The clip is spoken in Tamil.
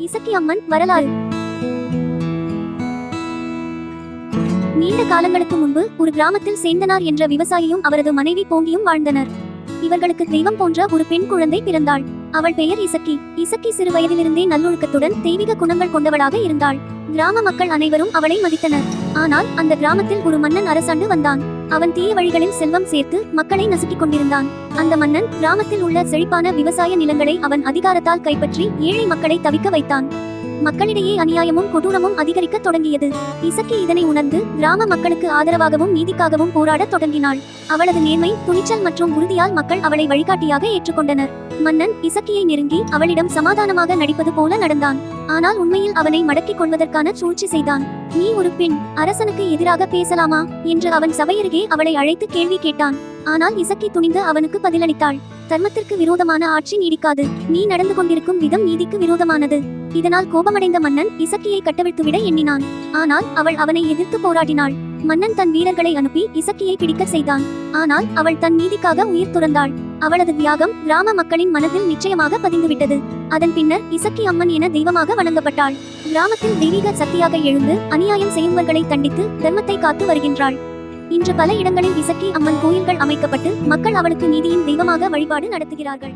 இசக்கி அம்மன் வரலாறு. நீண்ட காலங்களுக்கு முன்பு ஒரு கிராமத்தில் சேந்தனார் என்ற விவசாயியும் அவரது மனைவி போங்கியும் வாழ்ந்தனர். இவர்களுக்கு தெய்வம் போன்ற ஒரு பெண் குழந்தை பிறந்தாள். அவள் பெயர் இசக்கி. இசக்கி சிறு வயதிலிருந்தே நல்லொழுக்கத்துடன் தெய்வீக குணங்கள் கொண்டவளாக இருந்தாள். கிராம மக்கள் அனைவரும் அவளை மதித்தனர். ஆனால் அந்த கிராமத்தில் ஒரு மன்னன் அரசாண்டு வந்தான். அவன் தீய வழிகளில் செல்வம் சேர்த்து மக்களை நசுக்கிக் கொண்டிருந்தான். அந்த மன்னன் கிராமத்தில் உள்ள செழிப்பான விவசாய நிலங்களை அவன் அதிகாரத்தால் கைப்பற்றி ஏழை மக்களை தவிக்க வைத்தான். மக்களிடையே அநியாயமும் கொடூரமும் அதிகரிக்க தொடங்கியது. இசக்கி இதனை உணர்ந்து கிராம மக்களுக்கு ஆதரவாகவும் நீதிக்காகவும் போராடத் தொடங்கினாள். அவளது நேர்மை, துணிச்சல் மற்றும் உறுதியால் மக்கள் அவளை வழிகாட்டியாக ஏற்றுக்கொண்டனர். மன்னன் இசக்கியை நெருங்கி அவளிடம் சமாதானமாக நடிப்பது போல நடந்தான். ஆனால் உண்மையில் அவனை மடக்கிக் கொள்வதற்கான சூழ்ச்சி செய்தான். நீ ஒரு பெண், அரசனுக்கு எதிராக பேசலாமா என்று அவன் சபையருகே அவளை அழைத்து கேள்வி கேட்டான். ஆனால் இசக்கி துணிந்து அவனுக்கு பதிலளித்தாள். தர்மத்திற்கு விரோதமான ஆட்சி நீடிக்காது. நீ நடந்து கொண்டிருக்கும் விதம் நீதிக்கு விரோதமானது. இதனால் கோபமடைந்த மன்னன் இசக்கியை கட்டவிழ்த்துவிட எண்ணினான். ஆனால் அவள் அவனை எதிர்த்து போராடினாள். மன்னன் தன் வீரர்களை அனுப்பி இசக்கியை பிடிக்க செய்தான். ஆனால் அவள் தன் நீதிக்காக உயிர் துறந்தாள். அவளது தியாகம் கிராம மக்களின் மனதில் நிச்சயமாக பதிந்துவிட்டது. அதன் பின்னர் இசக்கி அம்மன் என தெய்வமாக வணங்கப்பட்டாள். கிராமத்தில் தெய்வீக சக்தியாக எழுந்து அநியாயம் செய்யும்பவர்களை தண்டித்து தர்மத்தை காத்து வருகின்றாள். இன்று பல இடங்களில் இசக்கி அம்மன் கோயில்கள் அமைக்கப்பட்டு மக்கள் அவளுக்கு நீதியின் தெய்வமாக வழிபாடு நடத்துகிறார்கள்.